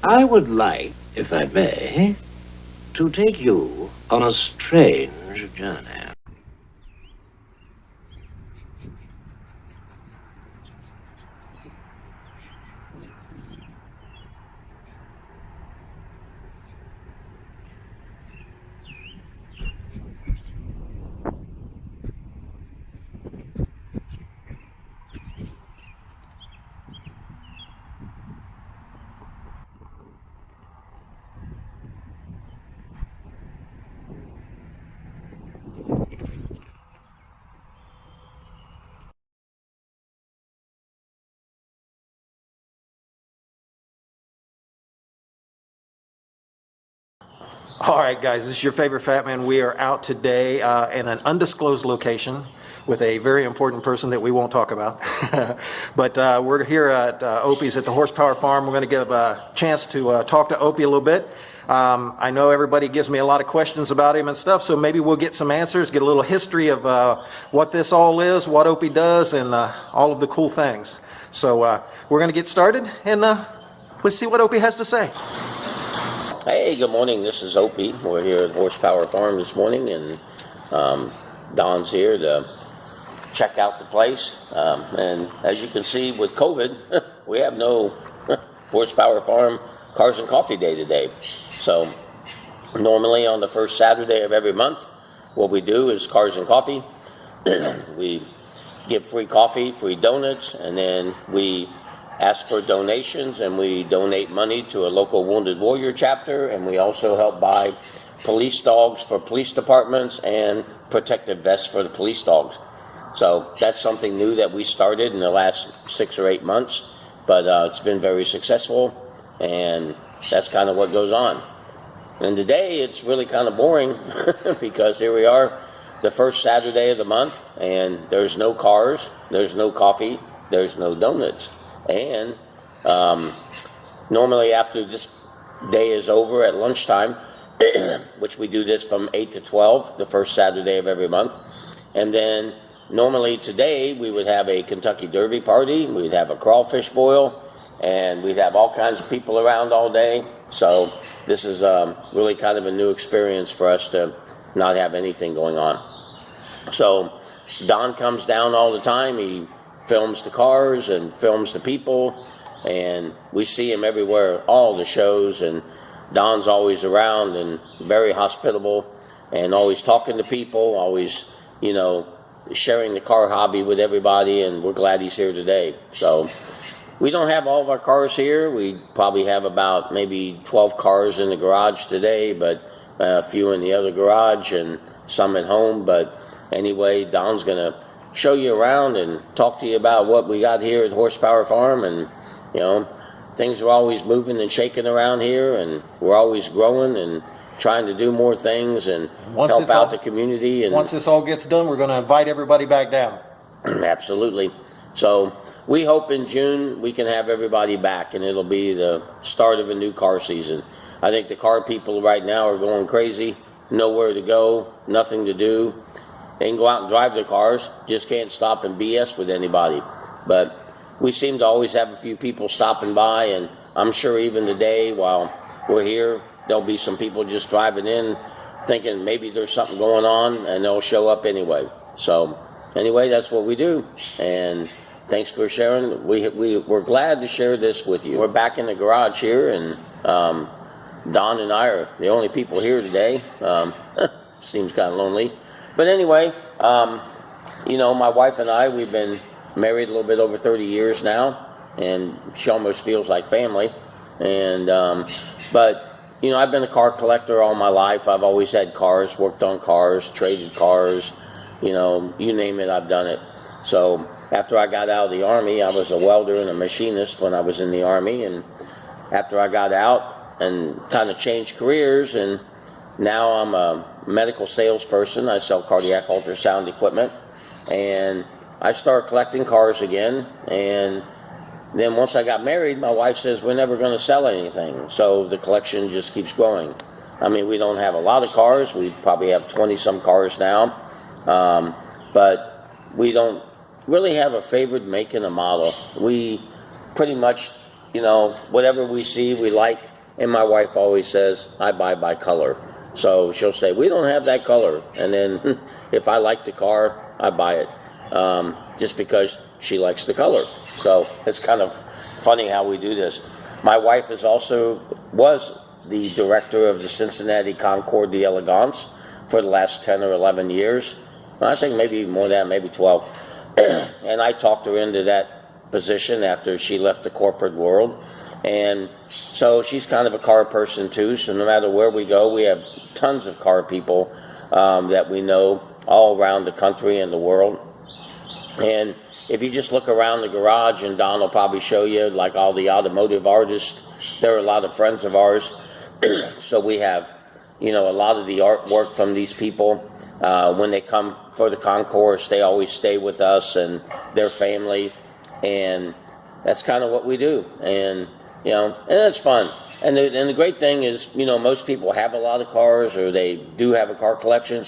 I would like, if I may, to take you on a strange journey. All right, guys, this is your favorite Fat Man. We are out today in an undisclosed location with a very important person that we won't talk about. But we're here at Opie's at the Horsepower Farm. We're going to give a chance to talk to Opie a little bit. I know everybody gives me a lot of questions about him and stuff, so maybe we'll get some answers, get a little history of what this all is, what Opie does, and all of the cool things. So we're going to get started, and let's see what Opie has to say. Hey, good morning. This is Opie. We're here at Horsepower Farm this morning, and Don's here to check out the place. And as you can see, with COVID, we have no Horsepower Farm Cars and Coffee Day today. So normally on the first Saturday of every month, what we do is Cars and Coffee. We give free coffee, free donuts, and then we ask for donations, and we donate money to a local Wounded Warrior chapter, and we also help buy police dogs for police departments and protective vests for the police dogs. So that's something new that we started in the last 6 or 8 months, but it's been very successful, and that's kind of what goes on. And today it's really kind of boring because here we are, the first Saturday of the month, and there's no cars, there's no coffee, there's no donuts. And normally after this day is over at lunchtime, which we do this from 8 to 12, the first Saturday of every month. And then normally today we would have a Kentucky Derby party, we'd have a crawfish boil, and we'd have all kinds of people around all day. So this is really kind of a new experience for us to not have anything going on. So Don comes down all the time. He films the cars and films the people, and we see him everywhere, all the shows, and Don's always around and very hospitable and always talking to people, always, you know, sharing the car hobby with everybody, and we're glad he's here today. So we don't have all of our cars here. We probably have about maybe 12 cars in the garage today, but a few in the other garage and some at home. But anyway, Don's gonna show you around and talk to you about what we got here at Horsepower Farm. And you know, things are always moving and shaking around here, and we're always growing and trying to do more things and help out the community. And once this all gets done, we're going to invite everybody back down. Absolutely. So we hope in June we can have everybody back, and it'll be the start of a new car season. I think the car people right now are going crazy, nowhere to go, nothing to do. They can go out and drive their cars, just can't stop and BS with anybody. But we seem to always have a few people stopping by, and I'm sure even today while we're here, there'll be some people just driving in thinking maybe there's something going on, and they'll show up anyway. So anyway, that's what we do, and thanks for sharing. We're glad to share this with you. We're back in the garage here, and Don and I are the only people here today. Seems kind of lonely. But anyway, you know, my wife and I, we've been married a little bit over 30 years now, and she almost feels like family. And but, you know, I've been a car collector all my life. I've always had cars, worked on cars, traded cars, you know, you name it, I've done it. So after I got out of the Army, I was a welder and a machinist when I was in the Army. And after I got out and kind of changed careers, and now I'm a medical salesperson. I sell cardiac ultrasound equipment, and I start collecting cars again. And then once I got married, my wife says we're never going to sell anything, so the collection just keeps growing. I mean, we don't have a lot of cars. We probably have 20 some cars now, but we don't really have a favorite make and a model. We pretty much, you know, whatever we see, we like. And my wife always says, I buy by color. So she'll say, we don't have that color. And then if I like the car, I buy it, just because she likes the color. So it's kind of funny how we do this. My wife was the director of the Cincinnati Concours d'Elegance for the last 10 or 11 years. I think maybe more than that, maybe 12. And I talked her into that position after she left the corporate world. And so she's kind of a car person too. So no matter where we go, we have tons of car people that we know all around the country and the world. And if you just look around the garage, and Don will probably show you, like all the automotive artists, there are a lot of friends of ours. So we have, you know, a lot of the artwork from these people. When they come for the concourse, they always stay with us and their family. And that's kind of what we do. And, you know, and it's fun. And the great thing is, you know, most people have a lot of cars, or they do have a car collection,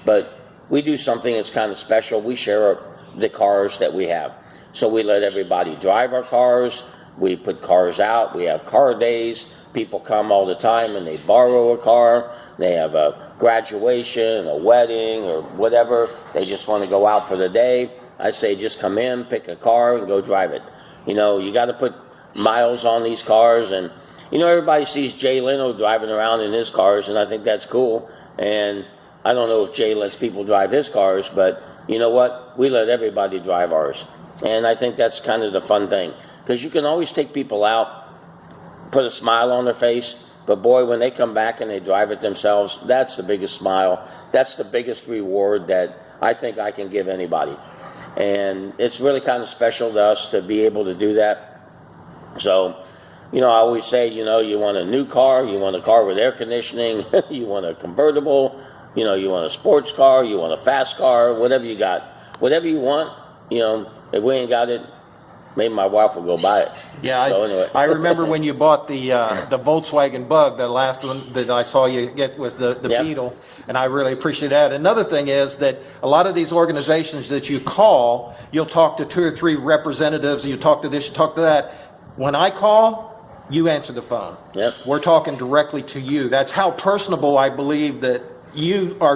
but we do something that's kind of special. We share the cars that we have. So we let everybody drive our cars. We put cars out. We have car days. People come all the time and they borrow a car. They have a graduation, a wedding, or whatever. They just want to go out for the day. I say just come in, pick a car, and go drive it. You know, you got to put miles on these cars. And, you know, everybody sees Jay Leno driving around in his cars, and I think that's cool. And I don't know if Jay lets people drive his cars, but you know what? We let everybody drive ours. And I think that's kind of the fun thing. Because you can always take people out, put a smile on their face, but boy, when they come back and they drive it themselves, that's the biggest smile. That's the biggest reward that I think I can give anybody. And it's really kind of special to us to be able to do that. So, you know, I always say, you know, you want a new car, you want a car with air conditioning, you want a convertible, you know, you want a sports car, you want a fast car, whatever you got. Whatever you want, you know, if we ain't got it, maybe my wife will go buy it. Yeah, so anyway. I remember when you bought the Volkswagen Bug. The last one that I saw you get was the Yep. Beetle, and I really appreciate that. Another thing is that a lot of these organizations that you call, you'll talk to 2 or 3 representatives, you talk to this, you talk to that. When I call, you answer the phone. Yep. We're talking directly to you. That's how personable I believe that you are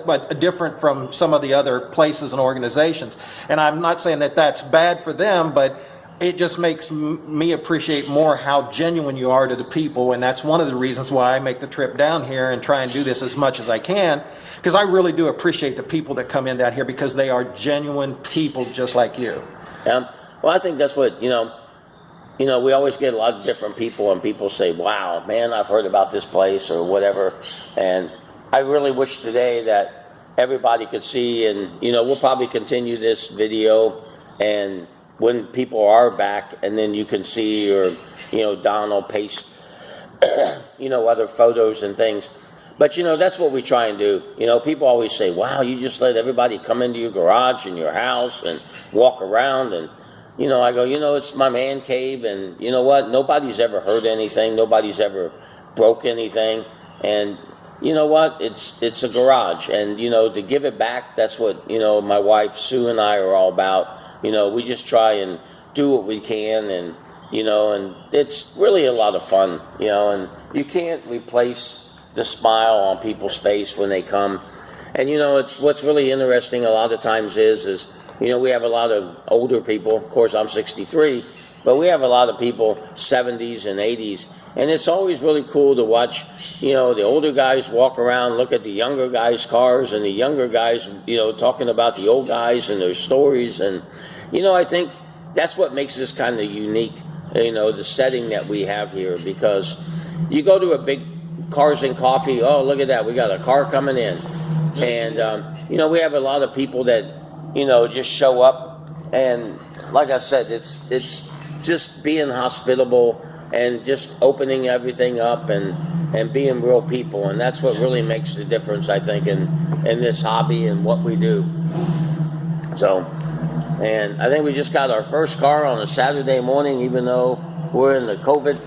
but different from some of the other places and organizations. And I'm not saying that that's bad for them, but it just makes me appreciate more how genuine you are to the people. And that's one of the reasons why I make the trip down here and try and do this as much as I can, because I really do appreciate the people that come in down here, because they are genuine people just like you. Yeah. Well, I think that's what, you know, we always get a lot of different people, and people say, wow, man, I've heard about this place or whatever. And I really wish today that everybody could see, and, you know, we'll probably continue this video, and when people are back, and then you can see, or, you know, Don will paste, you know, other photos and things. But, you know, that's what we try and do. You know, people always say, wow, you just let everybody come into your garage and your house and walk around. And, you know, I go, you know, it's my man cave, and you know what? Nobody's ever heard anything. Nobody's ever broke anything. And you know what? It's a garage, and, you know, to give it back, that's what, you know, my wife Sue and I are all about. You know, we just try and do what we can, and, you know, and it's really a lot of fun, you know, and you can't replace the smile on people's face when they come. And, you know, it's what's really interesting a lot of times is, you know, we have a lot of older people. Of course, I'm 63, but we have a lot of people 70s and 80s. And it's always really cool to watch, you know, the older guys walk around, look at the younger guys' cars, and the younger guys, you know, talking about the old guys and their stories. And, you know, I think that's what makes this kind of unique, you know, the setting that we have here. Because you go to a big Cars and Coffee, oh, look at that, we got a car coming in. And, you know, we have a lot of people that, you know, just show up. And like I said, it's just being hospitable and just opening everything up and being real people. And that's what really makes the difference, I think, in this hobby and what we do. So, and I think we just got our first car on a Saturday morning, even though we're in the COVID.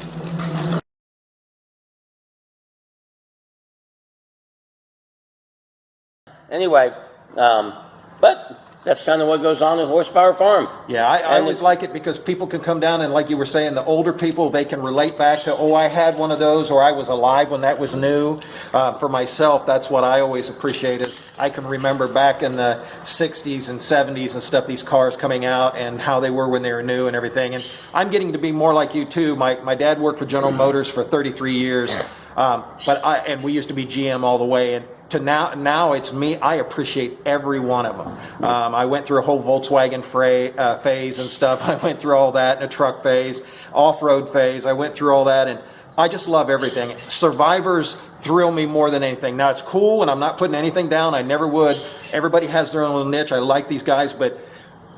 Anyway, but that's kind of what goes on at Horsepower Farm. Yeah, I always like it because people can come down and, like you were saying, the older people, they can relate back to, oh, I had one of those, or I was alive when that was new. For myself, that's what I always appreciate is I can remember back in the 60s and 70s and stuff, these cars coming out and how they were when they were new and everything. And I'm getting to be more like you too. My dad worked for General Motors for 33 years, and we used to be GM all the way. And to now it's me. I appreciate every one of them. I went through a whole Volkswagen phase and stuff. I went through all that in a truck phase, off-road phase. I went through all that, and I just love everything. Survivors thrill me more than anything. Now it's cool, and I'm not putting anything down. I never would. Everybody has their own little niche. I like these guys, but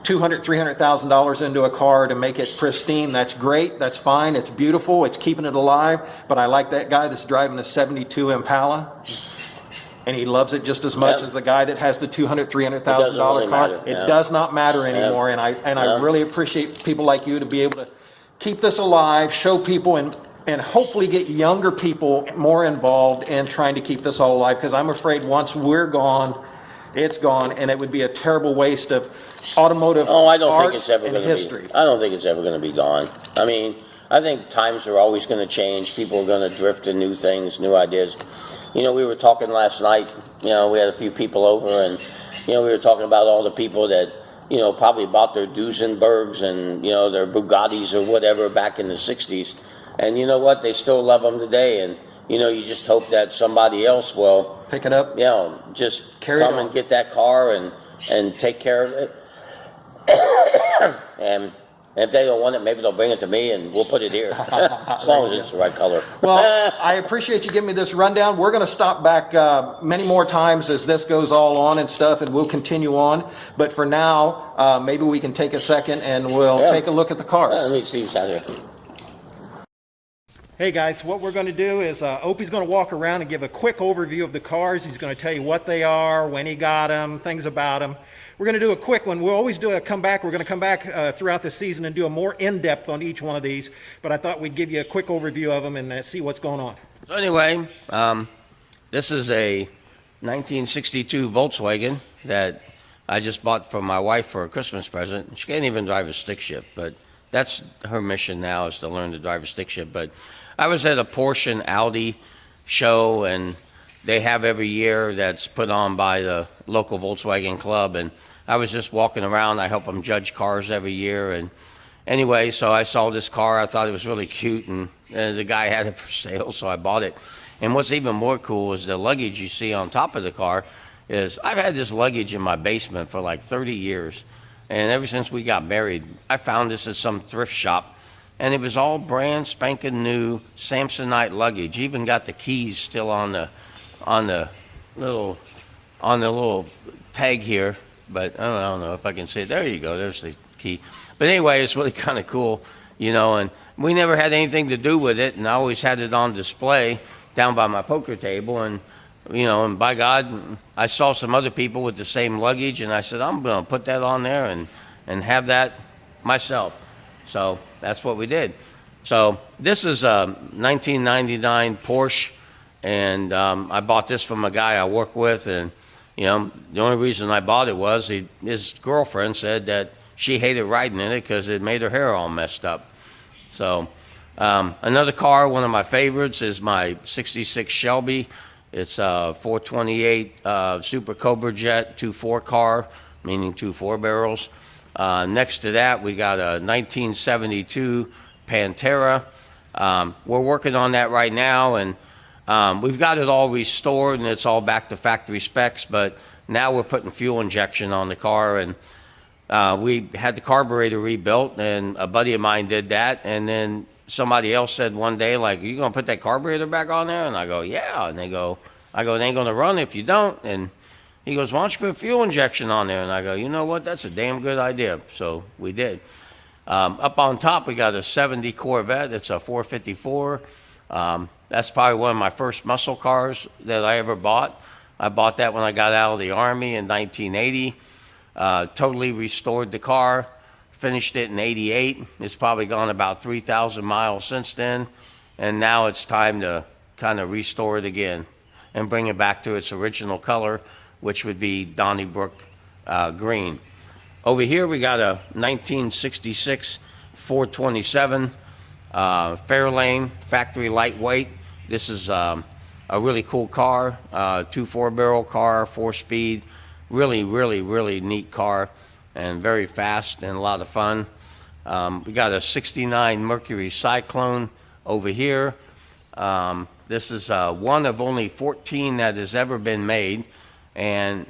$200,000, $300,000 into a car to make it pristine, that's great, that's fine, it's beautiful, it's keeping it alive, but I like that guy that's driving a 72 Impala, and he loves it just as much as the guy that has the $200,000, $300,000 car. It does not matter anymore, and I really appreciate people like you to be able to keep this alive, show people, and hopefully get younger people more involved in trying to keep this all alive, because I'm afraid once we're gone, it's gone, and it would be a terrible waste of automotive I don't art think it's ever and going to history. I don't think it's ever going to be gone. I mean, I think times are always going to change. People are going to drift to new things, new ideas. You know, we were talking last night, you know, we had a few people over, and, you know, we were talking about all the people that, you know, probably bought their Duesenbergs and, you know, their Bugattis or whatever back in the 60s. And you know what? They still love them today. And, you know, you just hope that somebody else will pick it up. You know, just come and get that car and take care of it. And if they don't want it, maybe they'll bring it to me and we'll put it here. As long as it's the right color. Well, I appreciate you giving me this rundown. We're going to stop back many more times as this goes all on and stuff, and we'll continue on. But for now, maybe we can take a second and we'll take a look at the cars. Let me see what's out here. Hey guys, what we're going to do is Opie's going to walk around and give a quick overview of the cars. He's going to tell you what they are, when he got them, things about them. We're going to do a quick one. We'll always do a comeback. We're going to come back throughout the season and do a more in-depth on each one of these. But I thought we'd give you a quick overview of them and see what's going on. So anyway, this is a 1962 Volkswagen that I just bought for my wife for a Christmas present. She can't even drive a stick shift, but that's her mission now, is to learn to drive a stick shift. But I was at a Porsche and Audi show, and they have every year that's put on by the local Volkswagen club, and I was just walking around. I help them judge cars every year, and anyway, so I saw this car. I thought it was really cute, and the guy had it for sale, so I bought it. And what's even more cool is the luggage you see on top of the car. Is I've had this luggage in my basement for like 30 years, and ever since we got married, I found this at some thrift shop, and it was all brand spanking new Samsonite luggage. Even got the keys still on the little tag here, but I don't know if I can see it. There you go. There's the key. But anyway, it's really kind of cool, you know, and we never had anything to do with it, and I always had it on display down by my poker table, and, you know, and by God, I saw some other people with the same luggage, and I said, I'm going to put that on there and have that myself. So that's what we did. So this is a 1999 Porsche, and I bought this from a guy I work with, and, you know, the only reason I bought it was his girlfriend said that she hated riding in it because it made her hair all messed up. So another car, one of my favorites, is my 66 Shelby. It's a 428 Super Cobra Jet 2.4 car, meaning 2 4-barrels. Next to that, we got a 1972 Pantera. We're working on that right now, and we've got it all restored, and it's all back to factory specs, but now we're putting fuel injection on the car, and we had the carburetor rebuilt, and a buddy of mine did that, and then somebody else said one day, like, are you going to put that carburetor back on there? And I go, yeah. And I go, it ain't going to run if you don't. And he goes, why don't you put fuel injection on there? And I go, you know what? That's a damn good idea. So we did. Up on top, we got a 70 Corvette. It's a 454. That's probably one of my first muscle cars that I ever bought. I bought that when I got out of the Army in 1980. Totally restored the car. Finished it in 88. It's probably gone about 3,000 miles since then. And now it's time to kind of restore it again and bring it back to its original color, which would be Donnybrook green. Over here, we got a 1966 427 Fairlane factory lightweight. This is a really cool car, 2 4-barrel car, 4-speed, really neat car, and very fast and a lot of fun. We got a 69 Mercury Cyclone over here. This is one of only 14 that has ever been made, and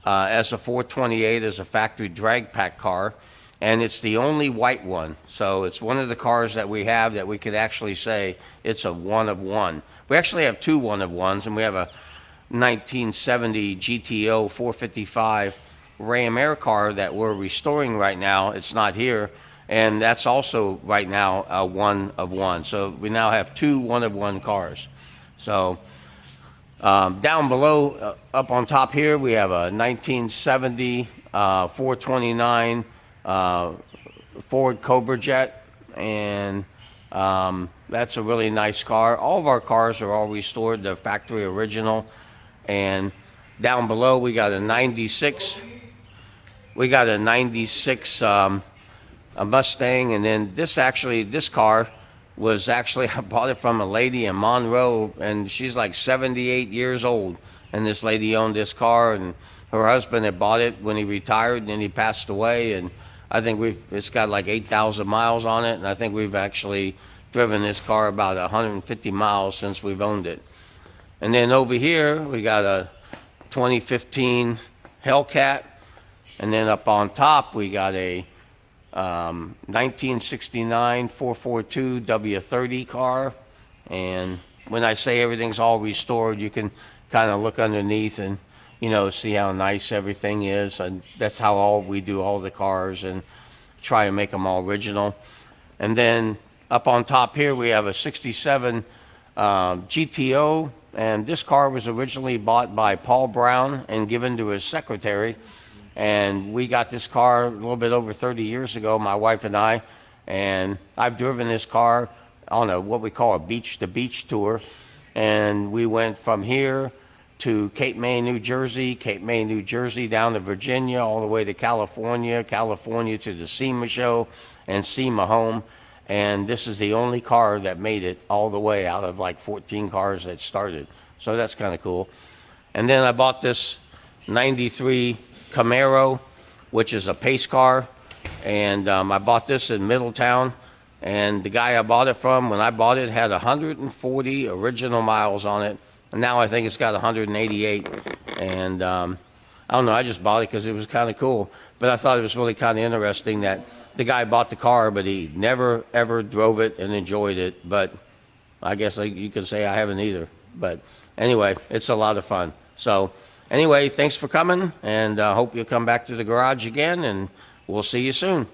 as a 428 is a factory drag pack car, and it's the only white one. So it's one of the cars that we have that we could actually say it's a one of one. We actually have 2 one of ones, and we have a 1970 GTO 455 Ram Air car that we're restoring right now. It's not here, and that's also right now a one of one. So we now have 2 one of one cars. So down below, up on top here, we have a 1970 429 Ford Cobra Jet, and that's a really nice car. All of our cars are all restored, they're factory original. And down below, we got a 96. We got a 96 a Mustang, and then this car was actually, I bought it from a lady in Monroe, and she's like 78 years old. And this lady owned this car, and her husband had bought it when he retired, and then he passed away. And I think it's got like 8,000 miles on it, and I think we've actually driven this car about 150 miles since we've owned it. And then over here, we got a 2015 Hellcat, and then up on top, we got a 1969 442 W30 car. And when I say everything's all restored, you can kind of look underneath and, you know, see how nice everything is. And that's how we do all the cars, and try and make them all original. And then up on top here, we have a 67 GTO. And this car was originally bought by Paul Brown and given to his secretary. And we got this car a little bit over 30 years ago, my wife and I. And I've driven this car on what we call a beach-to-beach tour. And we went from here to Cape May, New Jersey, Cape May, New Jersey, down to Virginia, all the way to California, California to the SEMA show, and SEMA home. And this is the only car that made it all the way out of like 14 cars that started. So that's kind of cool. And then I bought this 93 Camaro, which is a pace car. And I bought this in Middletown. And the guy I bought it from, when I bought it, had 140 original miles on it. And now I think it's got 188. And I don't know, I just bought it because it was kind of cool. But I thought it was really kind of interesting that the guy bought the car, but he never, ever drove it and enjoyed it. But I guess you could say I haven't either. But anyway, it's a lot of fun. So anyway, thanks for coming, and I hope you'll come back to the garage again, and we'll see you soon.